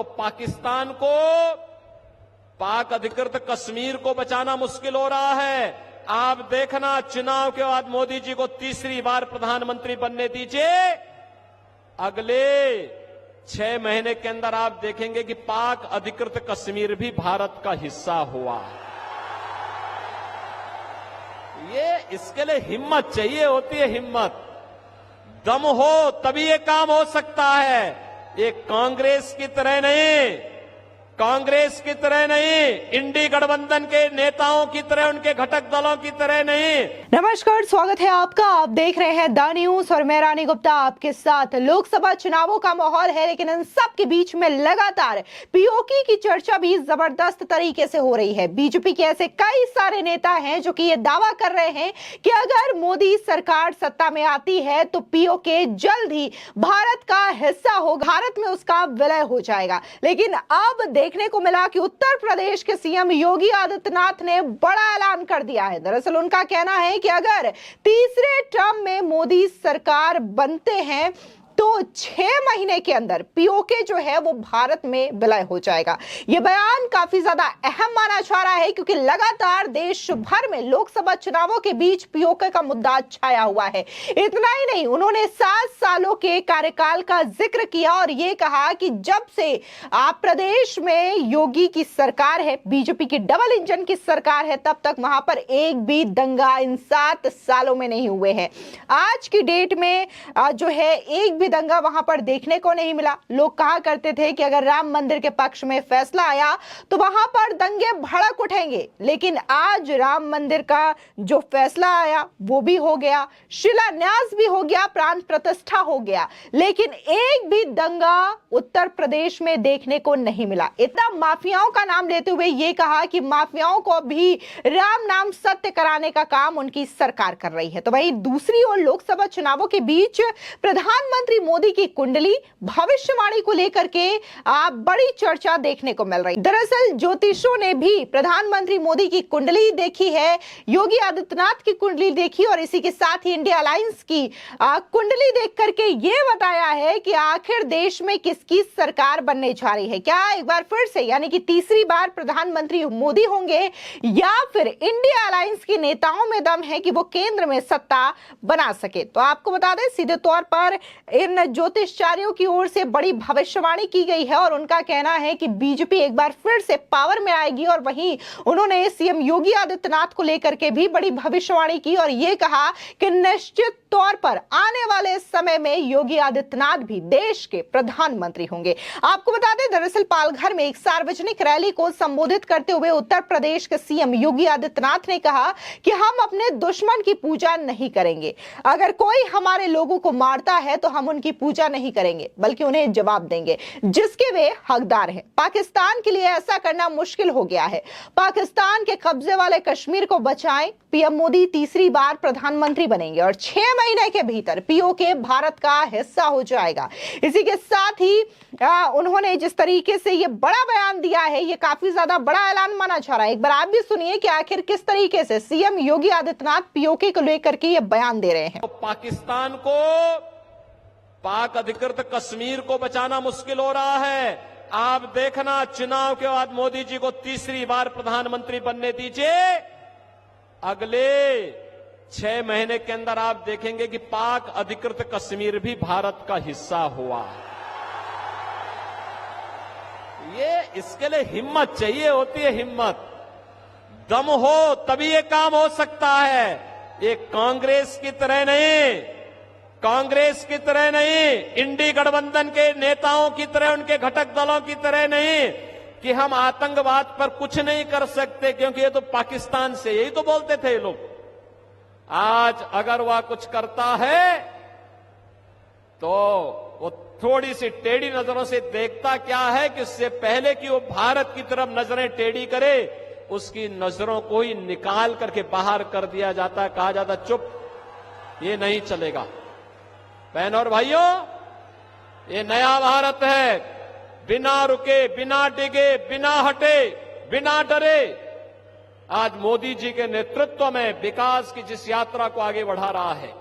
पाकिस्तान को पाक अधिकृत कश्मीर को बचाना मुश्किल हो रहा है। आप देखना, चुनाव के बाद मोदी जी को तीसरी बार प्रधानमंत्री बनने दीजिए। अगले 6 महीने के अंदर आप देखेंगे कि पाक अधिकृत कश्मीर भी भारत का हिस्सा हुआ। ये इसके लिए हिम्मत चाहिए होती है, हिम्मत, दम हो तभी ये काम हो सकता है। ये कांग्रेस की तरह नहीं, कांग्रेस की तरह नहीं, इंडी गठबंधन के नेताओं की तरह, उनके घटक दलों की तरह नहीं। नमस्कार, स्वागत है आपका। आप देख रहे हैं द न्यूज और मैं रानी गुप्ता आपके साथ। लोकसभा चुनावों का माहौल है, लेकिन इन सब के बीच में लगातार पीओके की चर्चा भी जबरदस्त तरीके से हो रही है। बीजेपी के ऐसे कई सारे नेता हैं जो कि ये दावा कर रहे हैं कि अगर मोदी सरकार सत्ता में आती है तो पीओके जल्द ही भारत का हिस्सा होगा, भारत में उसका विलय हो जाएगा। लेकिन अब देखने को मिला कि उत्तर प्रदेश के सीएम योगी आदित्यनाथ ने बड़ा ऐलान कर दिया है। दरअसल उनका कहना है कि अगर तीसरे टर्म में मोदी सरकार बनते हैं तो 6 महीने के अंदर पीओके जो है वो भारत में विलय हो जाएगा। यह बयान काफी ज्यादा अहम माना जा रहा है, क्योंकि लगातार देश भर में लोकसभा चुनावों के बीच पीओके का मुद्दा छाया हुआ है। इतना ही नहीं, उन्होंने 7 सालों के कार्यकाल का जिक्र किया और यह कहा कि जब से आप प्रदेश में योगी की सरकार है, बीजेपी की डबल इंजन की सरकार है, तब तक वहां पर एक भी दंगा इन 7 सालों में नहीं हुए हैं। आज की डेट में जो है एक भी दंगा वहां पर देखने को नहीं मिला। लोग कहा करते थे कि अगर राम मंदिर के पक्ष में फैसला आया तो वहां पर दंगे भड़क उठेंगे, लेकिन आज राम मंदिर का जो फैसला आया वो भी हो गया, शिलान्यास भी हो गया, प्राण प्रतिष्ठा हो गया, लेकिन एक भी दंगा उत्तर प्रदेश में देखने को नहीं मिला। इतना माफियाओं का नाम लेते हुए ये कहा कि माफियाओं को भी राम नाम सत्य कराने का काम उनकी सरकार कर रही है। तो वहीं दूसरी ओर लोकसभा चुनावों के बीच प्रधानमंत्री मोदी की कुंडली भविष्यवाणी को लेकर के बड़ी चर्चा देखने को मिल रही। दरअसल ज्योतिषों ने भी प्रधानमंत्री मोदी की कुंडली देखी है, योगी आदित्यनाथ की कुंडली देखी और इसी के साथ ही इंडिया अलायंस की कुंडली देख करके ये बताया है कि आखिर देश में किसकी सरकार बनने जा रही है। क्या एक बार फिर से यानी कि तीसरी बार प्रधानमंत्री मोदी होंगे, या फिर इंडिया अलायंस के नेताओं में दम है कि वो केंद्र में सत्ता बना सके। तो आपको बता दें, सीधे तौर पर इन ज्योतिषचार्यों की ओर से बड़ी भविष्यवाणी की गई है और उनका कहना है कि बीजेपी एक बार फिर से पावर में आएगी। और वहीं उन्होंने सीएम योगी आदित्यनाथ को लेकर के भी बड़ी भविष्यवाणी की और यह कहा कि निश्चित तौर पर आने वाले समय में योगी आदित्यनाथ भी देश के प्रधानमंत्री होंगे। आपको बता दें, दरअसल पालघर में एक सार्वजनिक रैली को संबोधित करते हुए उत्तर प्रदेश के सीएम योगी आदित्यनाथ ने कहा कि हम अपने दुश्मन की पूजा नहीं करेंगे। अगर कोई हमारे लोगों को मारता है तो हम उनकी पूजा नहीं करेंगे, बल्कि उन्हें जवाब देंगे जिसके वे हकदार हैं। पाकिस्तान के लिए ऐसा करना मुश्किल हो गया है। पाकिस्तान के कब्जे वाले कश्मीर को बचाएं। पीएम मोदी तीसरी बार प्रधानमंत्री बनेंगे और 6 महीने के भीतर पीओके भारत का हिस्सा हो जाएगा। इसी के साथ ही उन्होंने जिस तरीके से ये बड़ा बयान दिया है, ये काफी ज्यादा बड़ा ऐलान माना जा रहा है। एक बार आप भी सुनिए कि आखिर किस तरीके से सीएम योगी आदित्यनाथ पीओके को लेकर के ये बयान दे रहे हैं। पाकिस्तान को पाक अधिकृत कश्मीर को बचाना मुश्किल हो रहा है। आप देखना, चुनाव के बाद मोदी जी को तीसरी बार प्रधानमंत्री बनने दीजिए। अगले 6 महीने के अंदर आप देखेंगे कि पाक अधिकृत कश्मीर भी भारत का हिस्सा हुआ। ये इसके लिए हिम्मत चाहिए होती है, हिम्मत, दम हो तभी ये काम हो सकता है। ये कांग्रेस की तरह नहीं, कांग्रेस की तरह नहीं, इंडी गठबंधन के नेताओं की तरह, उनके घटक दलों की तरह नहीं कि हम आतंकवाद पर कुछ नहीं कर सकते क्योंकि ये तो पाकिस्तान से, यही तो बोलते थे ये लोग। आज अगर वह कुछ करता है तो वो थोड़ी सी टेढ़ी नजरों से देखता क्या है कि इससे पहले कि वो भारत की तरफ नजरें टेढ़ी करे, उसकी नजरों को ही निकाल करके बाहर कर दिया जाता है। कहा जाता चुप, ये नहीं चलेगा। बहनों और भाइयों, ये नया भारत है, बिना रुके, बिना डिगे, बिना हटे, बिना डरे आज मोदी जी के नेतृत्व में विकास की जिस यात्रा को आगे बढ़ा रहा है,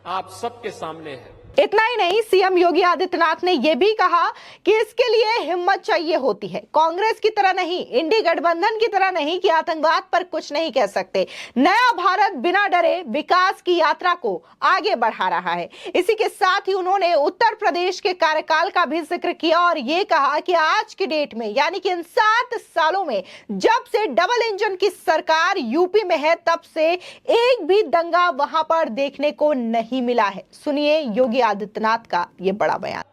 आप सबके सामने है। इतना ही नहीं, सीएम योगी आदित्यनाथ ने यह भी कहा कि इसके लिए हिम्मत चाहिए होती है। कांग्रेस की तरह नहीं, इंडी गठबंधन की तरह नहीं कि आतंकवाद पर कुछ नहीं कह सकते। नया भारत बिना डरे विकास की यात्रा को आगे बढ़ा रहा है। इसी के साथ ही उन्होंने उत्तर प्रदेश के कार्यकाल का भी जिक्र किया और यह कहा कि आज की डेट में, यानी कि इन 7 सालों में जब से डबल इंजन की सरकार यूपी में है, तब से एक भी दंगा वहां पर देखने को नहीं मिला है। सुनिए योगी आदित्यनाथ का यह बड़ा बयान।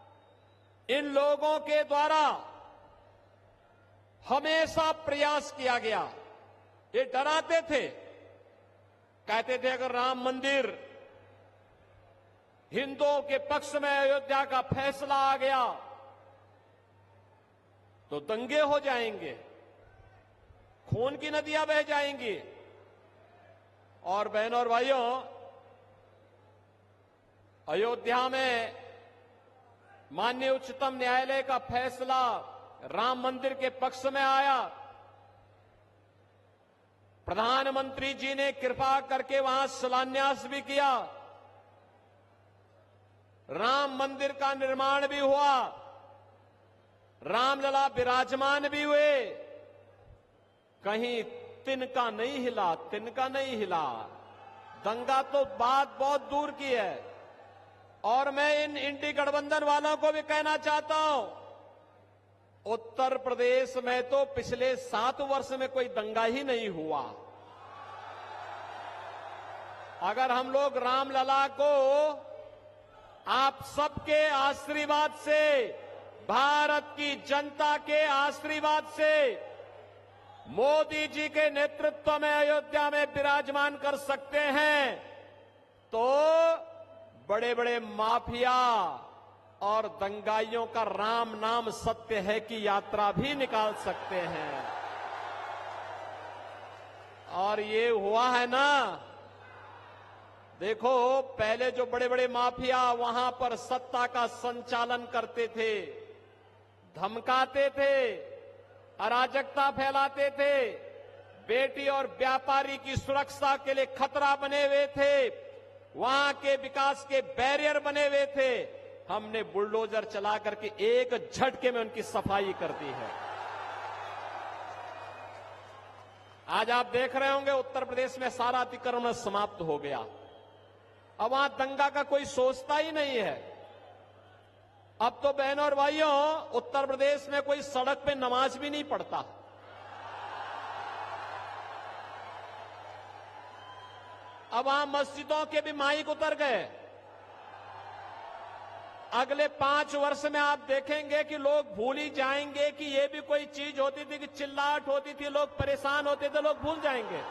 इन लोगों के द्वारा हमेशा प्रयास किया गया, ये डराते थे, कहते थे अगर राम मंदिर हिंदुओं के पक्ष में अयोध्या का फैसला आ गया तो दंगे हो जाएंगे, खून की नदियां बह जाएंगी। और बहनों और भाइयों, अयोध्या में माननीय उच्चतम न्यायालय का फैसला राम मंदिर के पक्ष में आया। प्रधानमंत्री जी ने कृपा करके वहां शिलान्यास भी किया, राम मंदिर का निर्माण भी हुआ, रामलला विराजमान भी हुए। कहीं तिनका नहीं हिला, तिनका नहीं हिला। दंगा तो बात बहुत दूर की है। और मैं इन इंडी गठबंधन वालों को भी कहना चाहता हूं, उत्तर प्रदेश में तो पिछले 7 वर्ष में कोई दंगा ही नहीं हुआ। अगर हम लोग रामलला को आप सबके आशीर्वाद से, भारत की जनता के आशीर्वाद से, मोदी जी के नेतृत्व में अयोध्या में विराजमान कर सकते हैं, तो बड़े बड़े माफिया और दंगाइयों का राम नाम सत्य है की यात्रा भी निकाल सकते हैं। और ये हुआ है ना, देखो पहले जो बड़े बड़े माफिया वहां पर सत्ता का संचालन करते थे, धमकाते थे, अराजकता फैलाते थे, बेटी और व्यापारी की सुरक्षा के लिए खतरा बने हुए थे, वहां के विकास के बैरियर बने हुए थे, हमने बुलडोजर चला करके एक झटके में उनकी सफाई कर दी है। आज आप देख रहे होंगे उत्तर प्रदेश में सारा अतिक्रमण समाप्त हो गया। अब वहां दंगा का कोई सोचता ही नहीं है। अब तो बहनों और भाइयों, उत्तर प्रदेश में कोई सड़क पे नमाज भी नहीं पढ़ता। अब वहां मस्जिदों के भी माइक उतर गए। अगले 5 वर्ष में आप देखेंगे कि लोग भूल ही जाएंगे कि ये भी कोई चीज होती थी, कि चिल्लाहट होती थी, लोग परेशान होते थे, लोग भूल जाएंगे।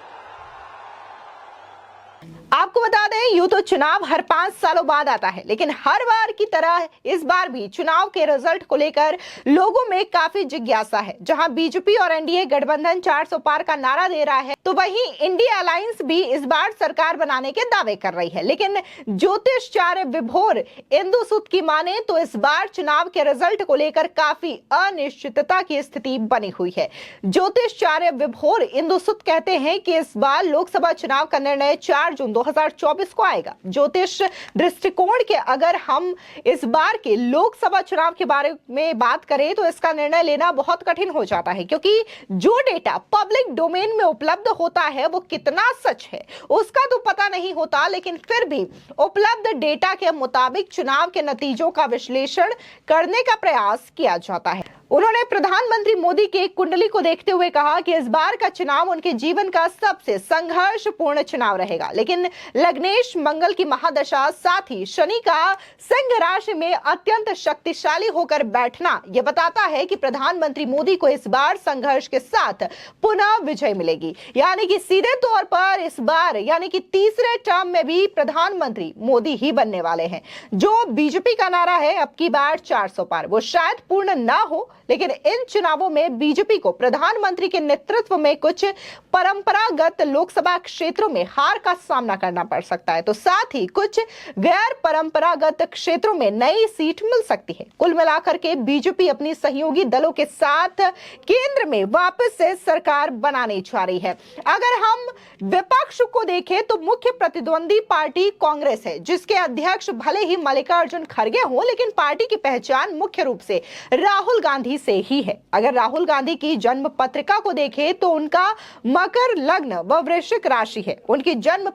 आपको बता दें, यूं तो चुनाव हर 5 सालों बाद आता है, लेकिन हर बार की तरह इस बार भी चुनाव के रिजल्ट को लेकर लोगों में काफी जिज्ञासा है। जहां बीजेपी और एनडीए गठबंधन 400 पार का नारा दे रहा है, तो वहीं इंडिया अलायंस भी इस बार सरकार बनाने के दावे कर रही है। लेकिन ज्योतिषाचार्य विभोर इंदु सुद की माने तो इस बार चुनाव के रिजल्ट को लेकर काफी अनिश्चितता की स्थिति बनी हुई है। ज्योतिषाचार्य विभोर इंदु सुद कहते हैं कि इस बार लोकसभा चुनाव का निर्णय 4 जून 2024 को आएगा। ज्योतिष दृष्टिकोण के अगर हम इस बार के लोकसभा चुनाव के बारे में बात करें तो इसका निर्णय लेना बहुत कठिन हो जाता है, क्योंकि जो डेटा पब्लिक डोमेन में उपलब्ध होता है वो कितना सच है उसका तो पता नहीं होता, लेकिन फिर भी उपलब्ध डेटा के मुताबिक चुनाव के नतीजों का विश्लेषण करने का प्रयास किया जाता है। उन्होंने प्रधानमंत्री मोदी के कुंडली को देखते हुए कहा कि इस बार का चुनाव उनके जीवन का सबसे संघर्षपूर्ण चुनाव रहेगा। लेकिन लग्नेश मंगल की महादशा, साथ ही शनि का सिंह राशि में अत्यंत शक्तिशाली होकर बैठना यह बताता है कि प्रधानमंत्री मोदी को इस बार संघर्ष के साथ पुनः विजय मिलेगी। यानी कि सीधे तौर पर इस बार यानी कि तीसरे टर्म में भी प्रधानमंत्री मोदी ही बनने वाले हैं। जो बीजेपी का नारा है अब की बार 400 पार, वो शायद पूर्ण ना हो, लेकिन इन चुनावों में बीजेपी को प्रधानमंत्री के नेतृत्व में कुछ परंपरागत लोकसभा क्षेत्रों में हार का सामना करना पड़ सकता है, तो साथ ही कुछ गैर परंपरागत क्षेत्रों में नई सीट मिल सकती है। कुल मिलाकर के बीजेपी अपनी सहयोगी दलों के साथ केंद्र में वापस से सरकार बनाने जा रही है। अगर हम विपक्ष को देखें तो मुख्य प्रतिद्वंदी पार्टी कांग्रेस है, जिसके अध्यक्ष भले ही मल्लिकार्जुन खड़गे हो, लेकिन पार्टी की पहचान मुख्य रूप से राहुल गांधी से ही है। अगर राहुल गांधी की जन्म पत्रिका को देखें तो उनका मकर लग्न व वृश्चिक राशि है। उनकी जन्म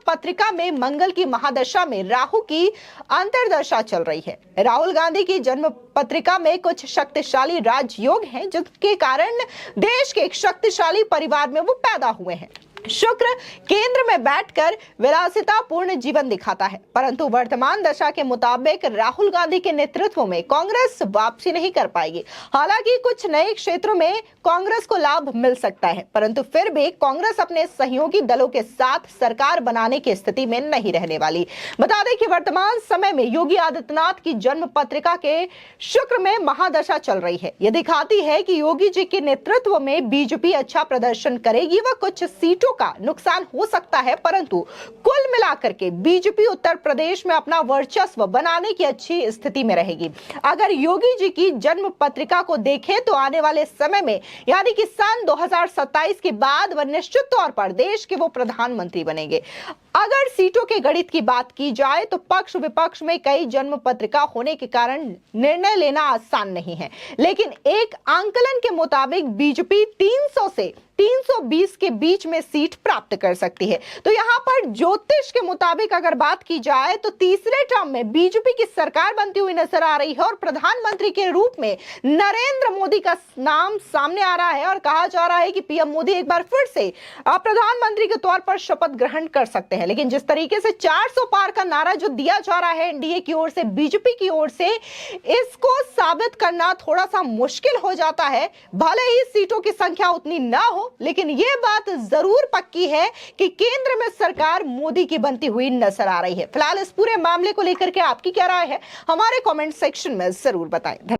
पत्रिका में मंगल की महादशा में राहु की अंतर्दशा चल रही है। राहुल गांधी की जन्म पत्रिका में कुछ शक्तिशाली राजयोग हैं, जिसके कारण देश के एक शक्तिशाली परिवार में वो पैदा हुए हैं। शुक्र केंद्र में बैठकर विलासितापूर्ण जीवन दिखाता है, परंतु वर्तमान दशा के मुताबिक राहुल गांधी के नेतृत्व में कांग्रेस वापसी नहीं कर पाएगी। हालांकि कुछ नए क्षेत्रों में कांग्रेस को लाभ मिल सकता है, परंतु फिर भी कांग्रेस अपने सहयोगी दलों के साथ सरकार बनाने की स्थिति में नहीं रहने वाली। बता दें कि वर्तमान समय में योगी आदित्यनाथ की जन्म पत्रिका के शुक्र में महादशा चल रही है। यह दिखाती है कि योगी जी के नेतृत्व में बीजेपी अच्छा प्रदर्शन करेगी व कुछ सीटों का नुकसान हो सकता है, परंतु कुल मिलाकर के बीजेपी उत्तर प्रदेश में अपना वर्चस्व बनाने की अच्छी स्थिति में रहेगी। अगर योगी जी की जन्म पत्रिका को देखें तो आने वाले समय में यानी कि सन 2027 के बाद वह निश्चित तौर पर देश के वो प्रधानमंत्री बनेंगे। अगर सीटों के गणित की बात की जाए तो पक्ष विपक्ष में कई जन्म पत्रिका होने के कारण निर्णय लेना आसान नहीं है, लेकिन एक आंकलन के मुताबिक बीजेपी 300 से 320 के बीच में सीट प्राप्त कर सकती है। तो यहाँ पर ज्योतिष के मुताबिक अगर बात की जाए तो तीसरे टर्म में बीजेपी की सरकार बनती हुई नजर आ रही है और प्रधानमंत्री के रूप में नरेंद्र मोदी का नाम सामने आ रहा है और कहा जा रहा है कि पीएम मोदी एक बार फिर से प्रधानमंत्री के तौर पर शपथ ग्रहण कर सकते हैं। लेकिन जिस तरीके से 400 पार का नारा जो दिया जा रहा है एनडीए की ओर से, बीजेपी की ओर से, इसको साबित करना थोड़ा सा मुश्किल हो जाता है। भले ही सीटों की संख्या उतनी ना हो, लेकिन यह बात जरूर पक्की है कि केंद्र में सरकार मोदी की बनती हुई नजर आ रही है। फिलहाल इस पूरे मामले को लेकर के आपकी क्या राय है, हमारे कमेंट सेक्शन में जरूर बताएं।